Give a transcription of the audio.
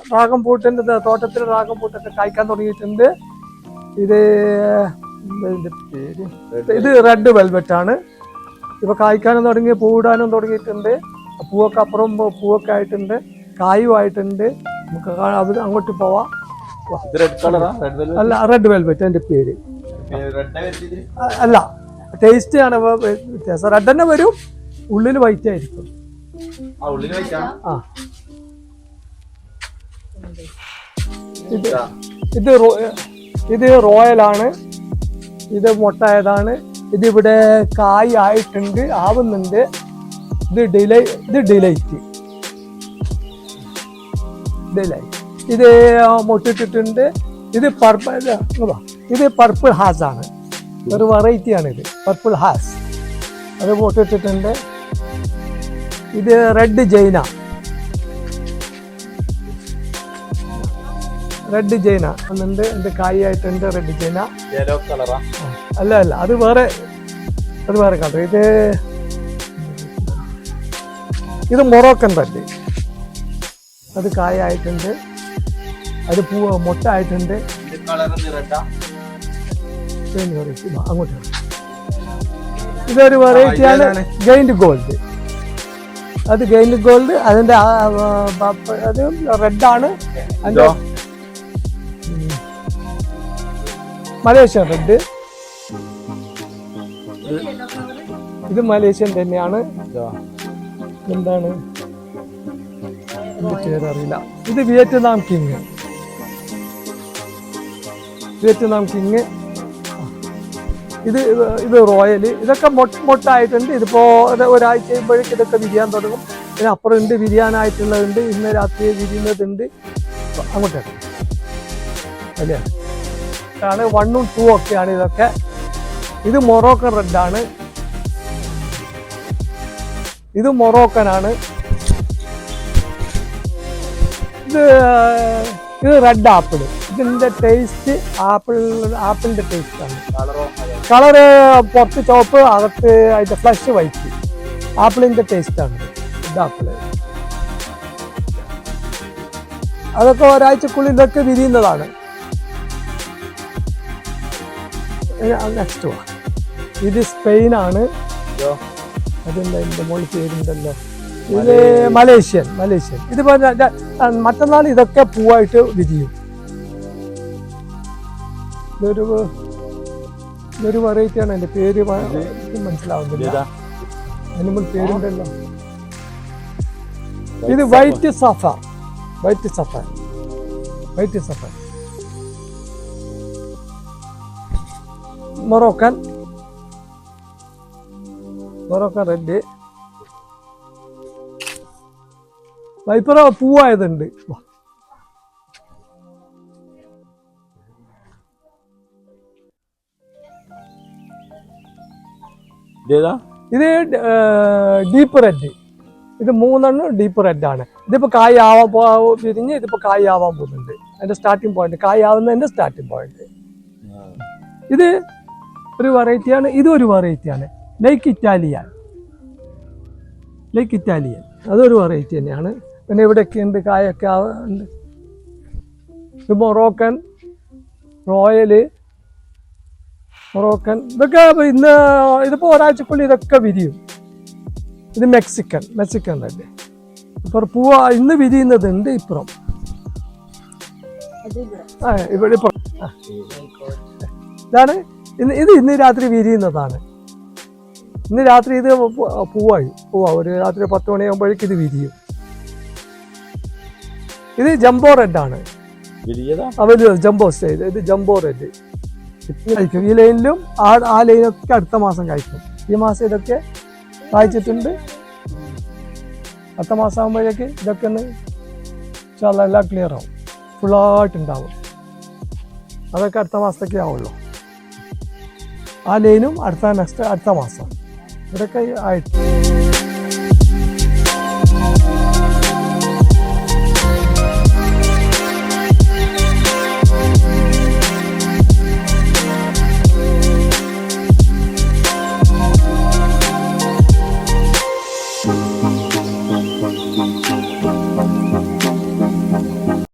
Dragon ഫ്രൂട്ടിൻ്റെ തോട്ടത്തിൽ dragon ഫ്രൂട്ടൊക്കെ കായ്ക്കാൻ തുടങ്ങിയിട്ടുണ്ട്. ഇത് ഇത് റെഡ് വെൽവെറ്റ് ആണ്. ഇപ്പൊ കായ്ക്കാനും തുടങ്ങി, പൂവിടാനും തുടങ്ങിയിട്ടുണ്ട്. പൂവൊക്കെ അപ്പുറം പൂവൊക്കെ ആയിട്ടുണ്ട്, കായും ആയിട്ടുണ്ട്. നമുക്ക് അങ്ങോട്ട് പോവാം. അല്ല, റെഡ് വെൽവെറ്റ് എൻ്റെ പേര്. അല്ല, ടേസ്റ്റ് ആണ് വ്യത്യാസം. റെഡ് തന്നെ വരും, ഉള്ളിൽ വൈറ്റ് ആയിരിക്കും. ആ, ഇത് റോയലാണ്. ഇത് മൊട്ടായതാണ്. ഇതിവിടെ കായ് ആയിട്ടുണ്ട്, ആവുന്നുണ്ട്. ഇത് ഡിലൈറ്റ്. ഇത് മൊട്ടിട്ടിട്ടുണ്ട്. ഇത് പർപ്പിൾ ഹാസ് ആണ്, ഒരു വെറൈറ്റി ആണ് ഇത്. പർപ്പിൾ ഹാസ് അത് മൊട്ടിട്ടിട്ടുണ്ട്. ഇത് റെഡ് ജൈന എന്നുണ്ട്. എൻ്റെ കായ് ആയിട്ടുണ്ട് റെഡ് ജൈന. അല്ല, അത് വേറെ കളർ. ഇത് മൊറോക്കൻ റെഡ്. അത് കായ ആയിട്ടുണ്ട്, അത് മൊട്ട ആയിട്ടുണ്ട്. അങ്ങോട്ട് ഇതൊരു വെറൈറ്റിയാണ്, ഗെയിൻഡ് ഗോൾഡ്. അത് ഗെയിൻഡ് ഗോൾഡ്. അതിൻ്റെ അത് റെഡാണ്. അതിൻ്റെ മലേഷ്യൻ റെഡ്. ഇത് മലേഷ്യൻ തന്നെയാണ്. എന്താണ് പേരറിയില്ല. ഇത് വിയറ്റ്നാം കിങ്. ഇത് റോയല്. ഇതൊക്കെ മൊട്ടായിട്ടുണ്ട്. ഇതിപ്പോ ഒരാഴ്ച കഴിയുമ്പോഴേക്കും ഇതൊക്കെ വിരിയാൻ തുടങ്ങും. പിന്നെ അപ്പുറം ഉണ്ട്, വിരിയാനായിട്ടുള്ളതുണ്ട്. ഇന്ന് രാത്രി വിരിയുന്നതുണ്ട്. അങ്ങോട്ടേക്ക് അല്ലേ ആണ് 1ഉം 2ഉം ഒക്കെയാണ് ഇതൊക്കെ. ഇത് മൊറോക്കൻ റെഡാണ്. ഇത് മൊറോക്കനാണ്. ഇത് റെഡ് ആപ്പിൾ. ഇതിൻ്റെ ടേസ്റ്റ് ആപ്പിളിൻ്റെ ടേസ്റ്റ് ആണ്. കളറ് പുറത്ത് ചുവപ്പ്, അകത്ത് അതിൻ്റെ ഫ്ലഷ് വൈറ്റ്. ആപ്പിളിൻ്റെ ടേസ്റ്റ് ആണ് റെഡ് ആപ്പിള്. അതൊക്കെ ഒരാഴ്ചക്കുള്ളിൽ ഇതൊക്കെ വിരിയുന്നതാണ്. നെക്സ്റ്റ് ഇത് സ്പെയിനാണ്. അതിൻ്റെ എൻ്റെ മോളിൽ പേരുണ്ടല്ലോ. ഇത് മലേഷ്യൻ. ഇതിപ്പോ മറ്റന്നാൾ ഇതൊക്കെ പൂവായിട്ട് വിരിയും. ഇതൊരു വെറൈറ്റിയാണ്. എൻ്റെ പേര് മനസ്സിലാവുന്നില്ല. അതിന് പേരുണ്ടല്ലോ. ഇത് വൈറ്റ് സഫാർ. Moroccan red. ഇപ്പറ പൂവായതുണ്ട്. ഇത് ഡീപ്പ് റെഡ്. ഇത് 3 ഡീപ്പ് റെഡ് ആണ്. ഇതിപ്പോ കായ് വിരിഞ്ഞ് ഇതിപ്പോ കായ് ആവാൻ പോകുന്നുണ്ട്. അതിന്റെ സ്റ്റാർട്ടിംഗ് പോയിന്റ്, കായ് ആവുന്നതിന്റെ സ്റ്റാർട്ടിംഗ് പോയിന്റ്. ഇത് ഒരു വെറൈറ്റിയാണ്. ഇതും ഒരു വെറൈറ്റിയാണ്, ലേക്ക് ഇറ്റാലിയൻ. അതൊരു വെറൈറ്റി തന്നെയാണ്. പിന്നെ ഇവിടെയൊക്കെ ഉണ്ട്, കായൊക്കെ ഉണ്ട്. ഇത് മൊറോക്കൻ, റോയല്, ഇതൊക്കെ ഇതിപ്പോ ഒരാഴ്ചക്കുള്ളിൽ ഇതൊക്കെ വിരിയും. ഇത് മെക്സിക്കൻ റെഡ്. ഇപ്പൊ പൂവ ഇന്ന് വിരിയുന്നതുണ്ട്. ഇപ്പുറം ഇവിടെ ഇതാണ്. ഇന്ന് രാത്രി വിരിയുന്നതാണ്. ഇന്ന് രാത്രി ഇത് പൂവാ ഒരു രാത്രി 10 മണിയാകുമ്പോഴേക്ക് ഇത് വിരിയും. ഇത് ജംബോ റെഡ് ആണ്. Jumbo style. ഇത് ജംബോ റെഡ് കഴിക്കും. ഈ ലൈനിലും ആ ലൈനൊക്കെ അടുത്ത മാസം കഴിക്കും. ഈ മാസം ഇതൊക്കെ കായ്ച്ചിട്ടുണ്ട്. അടുത്ത മാസം ആകുമ്പോഴേക്ക് ഇതൊക്കെ ഒന്ന് എല്ലാം ക്ലിയർ ആവും, ഫുള്ളായിട്ടുണ്ടാവും. അതൊക്കെ അടുത്ത മാസത്തേക്കേ ആവുള്ളൂ. ആ ലൈനും അടുത്ത മാസം ഇതൊക്കെ ആയിട്ട്